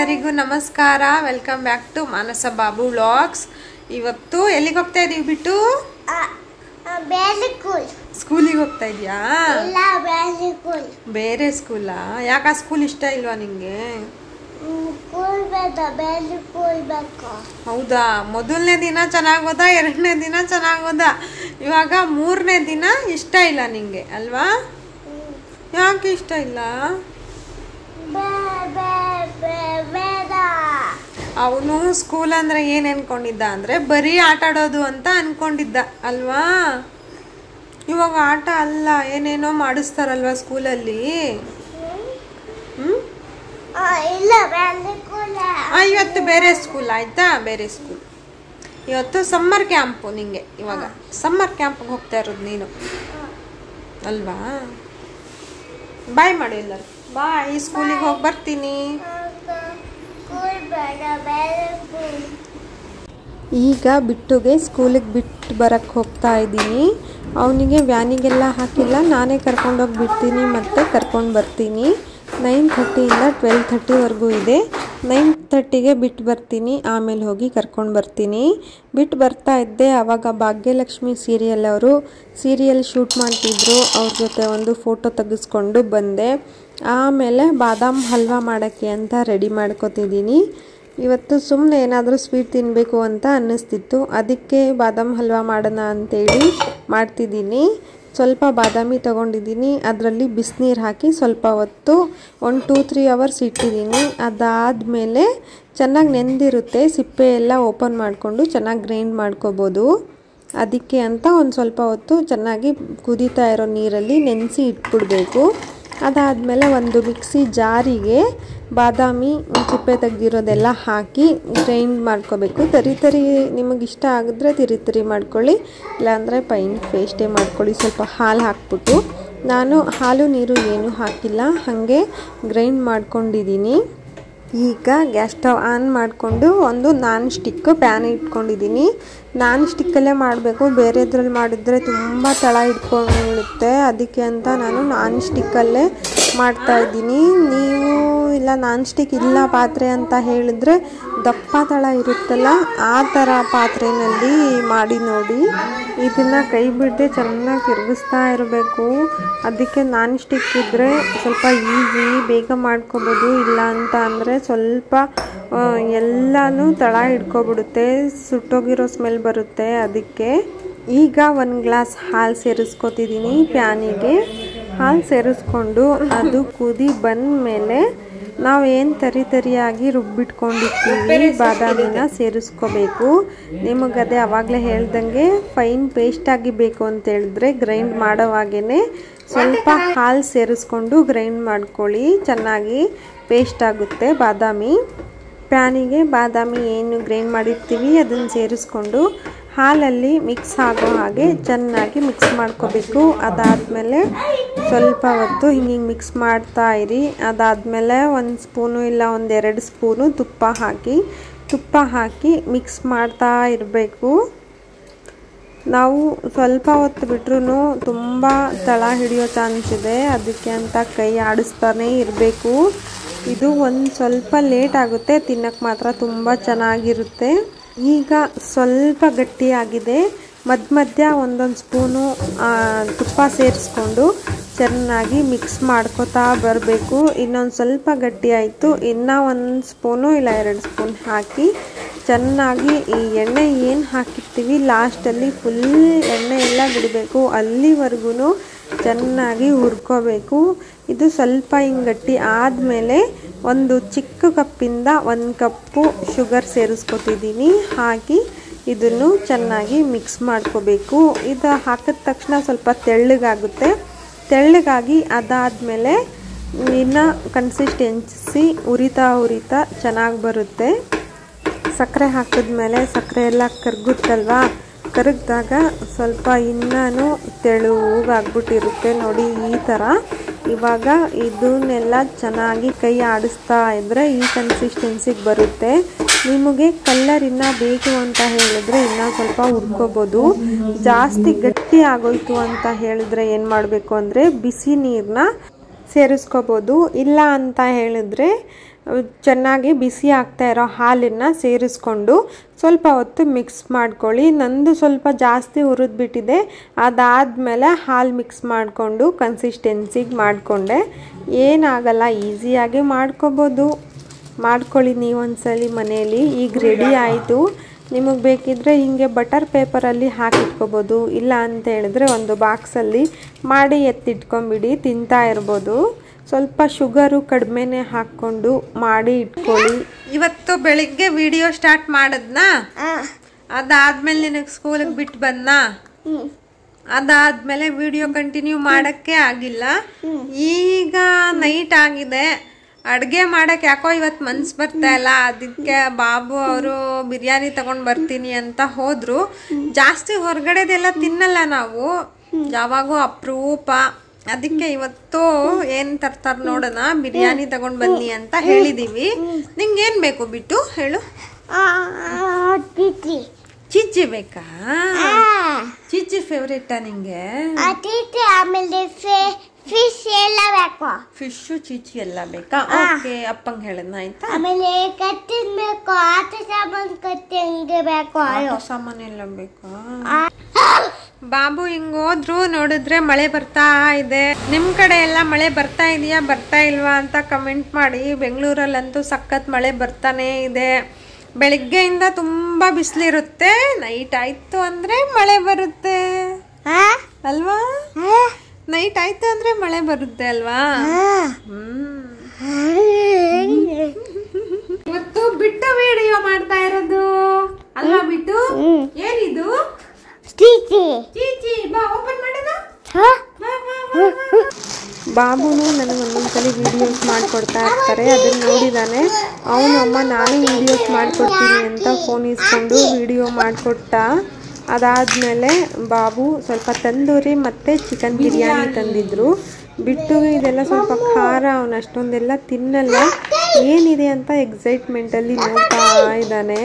ಎಲ್ಲರಿಗೂ ನಮಸ್ಕಾರ. Welcome back to Manasa Babu vlogs. ಇವತ್ತು ಎಲ್ಲಿಗೆ ಹೋಗ್ತಾ ಇದೀವಿ ಬಿಟ್ಟು? ಸ್ಕೂಲಿಗೆ ಹೋಗ್ತಾ ಇದೀಯಾ? ಬೇರೆ ಸ್ಕೂಲಾ? ಯಾಕೆ ಆ ಸ್ಕೂಲ್ ಇಷ್ಟ ಇಲ್ವಾ ನಿಂಗೆ? ಹೌದಾ? ಮೊದಲನೇ ದಿನ ಚೆನ್ನಾಗೋದ, ಎರಡನೇ ದಿನ ಚೆನ್ನಾಗೋದ, ಇವಾಗ ಮೂರನೇ ದಿನ ಇಷ್ಟ ಇಲ್ಲ ನಿಂಗೆ ಅಲ್ವಾ? ಯಾಕೆ ಇಷ್ಟ ಇಲ್ಲ? ಅವನು ಸ್ಕೂಲ್ ಅಂದ್ರೆ ಏನ್ ಅನ್ಕೊಂಡಿದ್ದ ಅಂದ್ರೆ ಬರೀ ಆಟ ಆಡೋದು ಅಂತ ಅನ್ಕೊಂಡಿದ್ದ ಅಲ್ವಾ? ಇವಾಗ ಆಟ ಅಲ್ಲ, ಏನೇನೋ ಮಾಡಿಸ್ತಾರಲ್ವಾ ಸ್ಕೂಲಲ್ಲಿ. ಇವತ್ತು ಬೇರೆ ಸ್ಕೂಲ್ ಆಯ್ತಾ? ಬೇರೆ ಸ್ಕೂಲ್. ಇವತ್ತು ಸಮ್ಮರ್ ಕ್ಯಾಂಪು ನಿಂಗೆ. ಇವಾಗ ಸಮ್ಮರ್ ಕ್ಯಾಂಪ್ಗೆ ಹೋಗ್ತಾ ಇರೋದು ನೀನು ಅಲ್ವಾ? ಬಾಯ್ ಮಾಡಿ ಎಲ್ಲರೂ. ಬಾಯ್. ಸ್ಕೂಲಿಗೆ ಹೋಗಿ ಬರ್ತೀನಿ. ಈಗ ಬಿಟ್ಟುಗೆ ಸ್ಕೂಲಿಗೆ ಬಿಟ್ಟು ಬರಕ್ಕೆ ಹೋಗ್ತಾ ಇದ್ದೀನಿ. ಅವನಿಗೆ ವ್ಯಾನಿಗೆಲ್ಲ ಹಾಕಿಲ್ಲ, ನಾನೇ ಕರ್ಕೊಂಡೋಗಿ ಬಿಡ್ತೀನಿ ಮತ್ತು ಕರ್ಕೊಂಡು ಬರ್ತೀನಿ. 9:30ಇಂದ 12:30ವರೆಗೂ ಇದೆ. 9:30ಗೆ ಬಿಟ್ಟು ಬರ್ತೀನಿ, ಆಮೇಲೆ ಹೋಗಿ ಕರ್ಕೊಂಡು ಬರ್ತೀನಿ. ಬಿಟ್ಟು ಬರ್ತಾ ಇದ್ದೆ, ಆವಾಗ ಭಾಗ್ಯಲಕ್ಷ್ಮಿ ಸೀರಿಯಲ್ ಅವರು ಸೀರಿಯಲ್ ಶೂಟ್ ಮಾಡ್ತಿದ್ರು. ಅವ್ರ ಜೊತೆ ಒಂದು ಫೋಟೋ ತೆಗೆಸ್ಕೊಂಡು ಬಂದೆ. ಆಮೇಲೆ ಬಾದಾಮ್ ಹಲ್ವಾ ಮಾಡೋಕ್ಕೆ ಅಂತ ರೆಡಿ ಮಾಡ್ಕೊತಿದ್ದೀನಿ. ಇವತ್ತು ಸುಮ್ಮನೆ ಏನಾದರೂ ಸ್ವೀಟ್ ತಿನ್ನಬೇಕು ಅಂತ ಅನ್ನಿಸ್ತಿತ್ತು, ಅದಕ್ಕೆ ಬಾದಾಮ್ ಹಲ್ವಾ ಮಾಡೋಣ ಅಂತೇಳಿ ಮಾಡ್ತಿದ್ದೀನಿ. ಸ್ವಲ್ಪ ಬಾದಾಮಿ ತೊಗೊಂಡಿದ್ದೀನಿ, ಅದರಲ್ಲಿ ಬಿಸಿನೀರು ಹಾಕಿ ಸ್ವಲ್ಪ ಹೊತ್ತು 1-2-3 ಅವರ್ಸ್ ಇಟ್ಟಿದ್ದೀನಿ. ಅದಾದಮೇಲೆ ಚೆನ್ನಾಗಿ ನೆಂದಿರುತ್ತೆ, ಸಿಪ್ಪೆ ಎಲ್ಲ ಓಪನ್ ಮಾಡಿಕೊಂಡು ಚೆನ್ನಾಗಿ ಗ್ರೈಂಡ್ ಮಾಡ್ಕೋಬೋದು. ಅದಕ್ಕೆ ಅಂತ ಒಂದು ಸ್ವಲ್ಪ ಹೊತ್ತು ಚೆನ್ನಾಗಿ ಕುದೀತಾ ಇರೋ ನೀರಲ್ಲಿ ನೆನೆಸಿ ಇಟ್ಬಿಡಬೇಕು. ಅದಾದಮೇಲೆ ಒಂದು ಮಿಕ್ಸಿ ಜಾರಿಗೆ ಬಾದಾಮಿ ಸಿಪ್ಪೆ ತೆಗೆದಿರೋದೆಲ್ಲ ಹಾಕಿ ಗ್ರೈಂಡ್ ಮಾಡ್ಕೋಬೇಕು. ತರಿ ನಿಮಗೆ ಇಷ್ಟ ಆಗಿದ್ರೆ ತಿರಿ ಮಾಡ್ಕೊಳ್ಳಿ, ಇಲ್ಲಾಂದರೆ ಫೈನ್ ಪೇಸ್ಟೇ ಮಾಡ್ಕೊಳ್ಳಿ. ಸ್ವಲ್ಪ ಹಾಲು ಹಾಕ್ಬಿಟ್ಟು, ನಾನು ಹಾಲು ನೀರು ಏನೂ ಹಾಕಿಲ್ಲ, ಹಾಗೆ ಗ್ರೈಂಡ್ ಮಾಡ್ಕೊಂಡಿದ್ದೀನಿ. ಈಗ ಗ್ಯಾಸ್ ಸ್ಟವ್ ಆನ್ ಮಾಡಿಕೊಂಡು ಒಂದು ನಾನ್ ಸ್ಟಿಕ್ ಪ್ಯಾನ್ ಇಟ್ಕೊಂಡಿದ್ದೀನಿ. ನಾನ್ ಸ್ಟಿಕ್ಕಲ್ಲೇ ಮಾಡಬೇಕು, ಬೇರೆದ್ರಲ್ಲಿ ಮಾಡಿದರೆ ತುಂಬ ತಳ ಇಟ್ಕೊಂಡಿರುತ್ತೆ. ಅದಕ್ಕೆ ಅಂತ ನಾನು ನಾನ್ ಸ್ಟಿಕ್ಕಲ್ಲೇ ಮಾಡ್ತಾಯಿದ್ದೀನಿ. ನೀವು ಇಲ್ಲ ನಾನ್ ಸ್ಟಿಕ್ ಇಲ್ಲ ಪಾತ್ರೆ ಅಂತ ಹೇಳಿದ್ರೆ ದಪ್ಪ ತಳ ಇರುತ್ತಲ್ಲ, ಆ ಥರ ಪಾತ್ರೆಯಲ್ಲಿ ಮಾಡಿ ನೋಡಿ. ಇದನ್ನು ಕೈ ಬಿಡದೆ ಚೆನ್ನಾಗಿ ತಿರುಗಿಸ್ತಾ ಇರಬೇಕು. ಅದಕ್ಕೆ ನಾನ್ ಸ್ಟಿಕ್ ಇದ್ದರೆ ಸ್ವಲ್ಪ ಈಸಿ, ಬೇಗ ಮಾಡ್ಕೋಬೋದು. ಇಲ್ಲ ಅಂತ ಅಂದರೆ ಸ್ವಲ್ಪ ಎಲ್ಲನೂ ತಳ ಹಿಡ್ಕೊಬಿಡುತ್ತೆ, ಸುಟ್ಟೋಗಿರೋ ಸ್ಮೆಲ್ ಬರುತ್ತೆ. ಅದಕ್ಕೆ ಈಗ 1 ಗ್ಲಾಸ್ ಹಾಲು ಸೇರಿಸ್ಕೊತಿದ್ದೀನಿ ಪ್ಯಾನಿಗೆ. ಹಾಲು ಸೇರಿಸ್ಕೊಂಡು ಅದು ಕುದಿ ಬಂದ ಮೇಲೆ ನಾವೇನು ತರಿಯಾಗಿ ರುಬ್ಬಿಟ್ಕೊಂಡಿರ್ತೀವಿ ಬಾದಾಮಿನ ಸೇರಿಸ್ಕೋಬೇಕು. ನಿಮಗದೇ ಆವಾಗಲೇ ಹೇಳ್ದಂಗೆ ಫೈನ್ ಪೇಸ್ಟಾಗಿ ಬೇಕು ಅಂತೇಳಿದ್ರೆ ಗ್ರೈಂಡ್ ಮಾಡೋವಾಗೇ ಸ್ವಲ್ಪ ಹಾಲು ಸೇರಿಸ್ಕೊಂಡು ಗ್ರೈಂಡ್ ಮಾಡ್ಕೊಳ್ಳಿ, ಚೆನ್ನಾಗಿ ಪೇಸ್ಟ್ ಆಗುತ್ತೆ ಬಾದಾಮಿ. ಪ್ಯಾನಿಗೆ ಬಾದಾಮಿ ಏನು ಗ್ರೈಂಡ್ ಮಾಡಿರ್ತೀವಿ ಅದನ್ನು ಸೇರಿಸ್ಕೊಂಡು ಹಾಲಲ್ಲಿ ಮಿಕ್ಸ್ ಆಗೋ ಹಾಗೆ ಚೆನ್ನಾಗಿ ಮಿಕ್ಸ್ ಮಾಡ್ಕೋಬೇಕು. ಅದಾದಮೇಲೆ ಸ್ವಲ್ಪ ಹೊತ್ತು ಹಿಂಗೆ ಮಿಕ್ಸ್ ಮಾಡ್ತಾ ಇರಿ. ಅದಾದಮೇಲೆ 1 ಸ್ಪೂನು ಇಲ್ಲ 1-2 ಸ್ಪೂನು ತುಪ್ಪ ಹಾಕಿ ಮಿಕ್ಸ್ ಮಾಡ್ತಾ ಇರಬೇಕು. ನಾವು ಸ್ವಲ್ಪ ಹೊತ್ತು ಬಿಟ್ರೂ ತುಂಬ ತಳ ಹಿಡಿಯೋ ಚಾನ್ಸ್ ಇದೆ, ಅದಕ್ಕೆ ಅಂತ ಕೈ ಆಡಿಸ್ತಾನೆ ಇರಬೇಕು. ಇದು ಒಂದು ಸ್ವಲ್ಪ ಲೇಟ್ ಆಗುತ್ತೆ, ತಿನ್ನಕ್ಕೆ ಮಾತ್ರ ತುಂಬ ಚೆನ್ನಾಗಿರುತ್ತೆ. ಈಗ ಸ್ವಲ್ಪ ಗಟ್ಟಿಯಾಗಿದೆ, ಮಧ್ಯ ಒಂದೊಂದು ಸ್ಪೂನು ತುಪ್ಪ ಸೇರಿಸ್ಕೊಂಡು ಚೆನ್ನಾಗಿ ಮಿಕ್ಸ್ ಮಾಡ್ಕೋತಾ ಬರಬೇಕು. ಇನ್ನೊಂದು ಸ್ವಲ್ಪ ಗಟ್ಟಿ ಆಯಿತು, ಇನ್ನೂ 1 ಸ್ಪೂನು ಇಲ್ಲ 2 ಸ್ಪೂನ್ ಹಾಕಿ ಚೆನ್ನಾಗಿ ಈ ಎಣ್ಣೆ ಏನು ಹಾಕಿರ್ತೀವಿ ಲಾಸ್ಟಲ್ಲಿ ಫುಲ್ ಎಣ್ಣೆ ಎಲ್ಲ ಬಿಡಬೇಕು, ಅಲ್ಲಿವರೆಗೂ ಚೆನ್ನಾಗಿ ಹುರ್ಕೋಬೇಕು. ಇದು ಸ್ವಲ್ಪ ಹಿಂಗೆ ಗಟ್ಟಿ ಆದಮೇಲೆ ಒಂದು ಚಿಕ್ಕ ಕಪ್ಪಿಂದ 1 ಕಪ್ಪು ಶುಗರ್ ಸೇರಿಸ್ಕೊತಿದ್ದೀನಿ. ಹಾಕಿ ಇದನ್ನು ಚೆನ್ನಾಗಿ ಮಿಕ್ಸ್ ಮಾಡ್ಕೋಬೇಕು. ಇದು ಹಾಕಿದ ತಕ್ಷಣ ಸ್ವಲ್ಪ ತೆಳ್ಳಗಾಗಿ ಅದಾದಮೇಲೆ ಇನ್ನು ಕನ್ಸಿಸ್ಟೆನ್ಸಿ ಉರಿತಾ ಚೆನ್ನಾಗಿ ಬರುತ್ತೆ. ಸಕ್ಕರೆ ಹಾಕಿದ್ಮೇಲೆ ಸಕ್ಕರೆ ಎಲ್ಲ ಕರಗುತ್ತಲ್ವಾ, ಕರಗಿದಾಗ ಸ್ವಲ್ಪ ಇನ್ನೂ ತೆಳುಗಾಗ್ಬಿಟ್ಟಿರುತ್ತೆ ನೋಡಿ, ಈ ಥರ. ಇವಾಗ ಇದನ್ನೆಲ್ಲ ಚೆನ್ನಾಗಿ ಕೈ ಆಡಿಸ್ತಾ ಇದ್ದರೆ ಈ ಕನ್ಸಿಸ್ಟೆನ್ಸಿಗೆ ಬರುತ್ತೆ. ನಿಮಗೆ ಕಲರ್ ಇನ್ನೂ ಬೇಕು ಅಂತ ಹೇಳಿದ್ರೆ ಇನ್ನೂ ಸ್ವಲ್ಪ ಹುರ್ಕೋಬೋದು. ಜಾಸ್ತಿ ಗಟ್ಟಿ ಆಗೋಯ್ತು ಅಂತ ಹೇಳಿದ್ರೆ ಏನು ಮಾಡಬೇಕು ಅಂದರೆ ಬಿಸಿ ನೀರನ್ನ ಸೇರಿಸ್ಕೋಬೋದು. ಇಲ್ಲ ಅಂತ ಹೇಳಿದ್ರೆ ಚೆನ್ನಾಗಿ ಬಿಸಿ ಆಗ್ತಾ ಇರೋ ಹಾಲನ್ನು ಸೇರಿಸ್ಕೊಂಡು ಸ್ವಲ್ಪ ಹೊತ್ತು ಮಿಕ್ಸ್ ಮಾಡ್ಕೊಳ್ಳಿ. ನಂದು ಸ್ವಲ್ಪ ಜಾಸ್ತಿ ಹುರಿದ್ಬಿಟ್ಟಿದೆ. ಅದಾದಮೇಲೆ ಹಾಲು ಮಿಕ್ಸ್ ಮಾಡಿಕೊಂಡು ಕನ್ಸಿಸ್ಟೆನ್ಸಿಗೆ ಮಾಡಿಕೊಂಡೆ. ಏನಾಗಲ್ಲ, ಈಸಿಯಾಗಿ ಮಾಡ್ಕೋಬೋದು. ಮಾಡ್ಕೊಳ್ಳಿ ನೀವೊಂದ್ಸಲಿ ಮನೆಯಲ್ಲಿ. ಈಗ ರೆಡಿ ಆಯಿತು. ನಿಮಗೆ ಬೇಕಿದ್ದರೆ ಹೀಗೆ ಬಟರ್ ಪೇಪರಲ್ಲಿ ಹಾಕಿಟ್ಕೋಬೋದು. ಇಲ್ಲ ಅಂತ ಹೇಳಿದ್ರೆ ಒಂದು ಬಾಕ್ಸಲ್ಲಿ ಮಾಡಿ ಎತ್ತಿಟ್ಕೊಂಬಿಡಿ, ತಿಂತಾ ಇರ್ಬೋದು. ಸ್ವಲ್ಪ ಶುಗರು ಕಡಿಮೆನೇ ಹಾಕ್ಕೊಂಡು ಮಾಡಿ ಇಟ್ಕೊಳ್ಳಿ. ಇವತ್ತು ಬೆಳಿಗ್ಗೆ ವಿಡಿಯೋ ಸ್ಟಾರ್ಟ್ ಮಾಡಿದ್ನಾ, ಅದಾದ್ಮೇಲೆ ನಿನಗೆ ಸ್ಕೂಲಿಗೆ ಬಿಟ್ಟು ಬಂದನಾ, ಅದಾದ್ಮೇಲೆ ವಿಡಿಯೋ ಕಂಟಿನ್ಯೂ ಮಾಡೋಕ್ಕೆ ಆಗಿಲ್ಲ. ಈಗ ನೈಟ್ ಆಗಿದೆ. ಅಡುಗೆ ಮಾಡೋಕ್ಕೆ ಯಾಕೋ ಇವತ್ತು ಮನ್ಸು ಬರ್ತಾ ಇಲ್ಲ. ಅದಕ್ಕೆ ಬಾಬು ಅವರು ಬಿರಿಯಾನಿ ತಗೊಂಡು ಬರ್ತೀನಿ ಅಂತ ಹೋದರು. ಜಾಸ್ತಿ ಹೊರಗಡೆದೆಲ್ಲ ತಿನ್ನಲ್ಲ ನಾವು, ಯಾವಾಗೂ ಅಪರೂಪ. ಅದಕ್ಕೆ ಇವತ್ತು ಏನು ತರ್ತಾರೆ ನೋಡೋಣ, ಬಿರಿಯಾನಿ ತಗೊಂಡು ಬನ್ನಿ ಅಂತ ಹೇಳಿದ್ದೀವಿ. ನಿಂಗೆ ಏನು ಬೇಕು ಬಿಟ್ಟು ಹೇಳು? ಚಿಚ್ಚಿ ಬೇಕಾ? ಚಿಚ್ಚಿ ಫೇವ್ರೇಟಾ ನಿಂಗೆ? ಆಮೇಲೆ ಫಿಶ್ ಎಲ್ಲ ಬೇಕು. ಫಿಶು ಚಿಚ್ಚಿ ಎಲ್ಲ ಬೇಕಾ? ಓಕೆ, ಅಪ್ಪಂಗೆ ಹೇಳೋಣ ಆಯ್ತಾ? ಆಮೇಲೆ ಕಟ್ಟಿನ ಬೇಕು, ಆಟ ಸಾಮಾನು ಕಟ್ಟಿಂಗೆ ಬೇಕು. ಸಾಮಾನು ಎಲ್ಲ ಬೇಕಾ? ಬಾಬು ಹಿಂಗ್ ಹೋದ್ರು. ನೋಡಿದ್ರೆ ಮಳೆ ಬರ್ತಾ ಇದೆ. ನಿಮ್ ಕಡೆ ಎಲ್ಲ ಮಳೆ ಬರ್ತಾ ಇದೆಯಾ, ಬರ್ತಾ ಇಲ್ವಾ ಅಂತ ಕಮೆಂಟ್ ಮಾಡಿ. ಬೆಂಗಳೂರಲ್ಲಂತೂ ಸಖತ್ ಮಳೆ ಬರ್ತಾನೆ ಇದೆ. ಬೆಳಿಗ್ಗೆಯಿಂದ ತುಂಬಾ ಬಿಸಿಲಿರುತ್ತೆ. ನೈಟ್ ಆಯ್ತು ಅಂದ್ರೆ ಮಳೆ ಬರುತ್ತೆ ಅಲ್ವಾ? ನೈಟ್ ಆಯ್ತು ಅಂದ್ರೆ ಮಳೆ ಬರುತ್ತೆ ಅಲ್ವಾ? ಇವತ್ತು ಬಿಟ್ಟು ವಿಡಿಯೋ ಮಾಡ್ತಾ ಇರೋದು ಅಲ್ವಾ ಬಿಟ್ಟು? ಏನಿದು? ಚೀಚಿ ಬಾ, ಓಪನ್ ಮಾಡೋಣ. ಬಾಬುನು ನನಗೆ ಒಂದೊಂದ್ಸಲಿ ವಿಡಿಯೋಸ್ ಮಾಡಿಕೊಡ್ತಾ ಇರ್ತಾರೆ. ಅದನ್ನು ನೋಡಿದಾನೆ ಅವನು. ಅಮ್ಮ ನಾನು ವಿಡಿಯೋಸ್ ಮಾಡಿಕೊಡ್ತೀನಿ ಅಂತ ಫೋನ್ ಇಸ್ಕೊಂಡು ವಿಡಿಯೋ ಮಾಡಿಕೊಟ್ಟ. ಅದಾದಮೇಲೆ ಬಾಬು ಸ್ವಲ್ಪ ತಂದೂರಿ ಮತ್ತು ಚಿಕನ್ ಬಿರಿಯಾನಿ ತಂದಿದ್ರು. ಬಿಟ್ಟು ಇದೆಲ್ಲ ಸ್ವಲ್ಪ ಖಾರ, ಅವನು ಅಷ್ಟೊಂದೆಲ್ಲ ತಿನ್ನಲ್ಲ. ಏನಿದೆ ಅಂತ ಎಕ್ಸೈಟ್ಮೆಂಟಲ್ಲಿ ನೋಡ್ತಾ ಇದ್ದಾನೆ.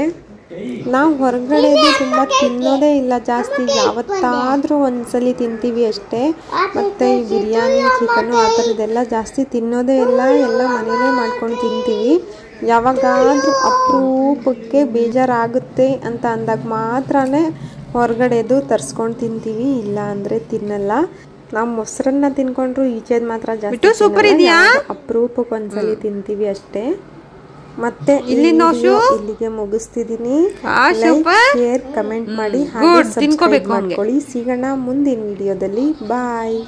ನಾವು ಹೊರಗಡೆದು ತುಂಬ ತಿನ್ನೋದೇ ಇಲ್ಲ ಜಾಸ್ತಿ. ಯಾವತ್ತಾದರೂ ಒಂದ್ಸಲಿ ತಿಂತೀವಿ ಅಷ್ಟೇ. ಮತ್ತು ಈ ಬಿರಿಯಾನಿ, ಚಿಕನ್ನು ಆ ಥರದ್ದೆಲ್ಲ ಜಾಸ್ತಿ ತಿನ್ನೋದೇ ಇಲ್ಲ. ಎಲ್ಲ ಮನೇಲೇ ಮಾಡ್ಕೊಂಡು ತಿಂತೀವಿ. ಯಾವಾಗಾದರೂ ಅಪರೂಪಕ್ಕೆ ಬೇಜಾರಾಗುತ್ತೆ ಅಂತ ಅಂದಾಗ ಮಾತ್ರನೇ ಹೊರಗಡೆದು ತರಿಸ್ಕೊಂಡು ತಿಂತೀವಿ. ಇಲ್ಲ ಅಂದರೆ ತಿನ್ನಲ್ಲ. ನಾವು ಮೊಸರನ್ನ ತಿನ್ಕೊಂಡ್ರು ಈಚೆದು ಮಾತ್ರ ಜಾಸ್ತಿ ಅಪರೂಪಕ್ಕೆ ಒಂದ್ಸಲಿ ತಿಂತೀವಿ ಅಷ್ಟೇ. ಮತ್ತೆ ಇಲ್ಲಿಗೆ ಮುಗಿಸ್ತಿದ್ದೀನಿ. ಲೈಕ್, ಶೇರ್, ಕಮೆಂಟ್ ಮಾಡಿ, ಹಾಗೆ ಸಬ್ಸ್ಕ್ರೈಬ್ ಮಾಡ್ಕೊಳ್ಳಿ. ಸಿಗೋಣ ಮುಂದಿನ ವಿಡಿಯೋದಲ್ಲಿ. ಬಾಯ್.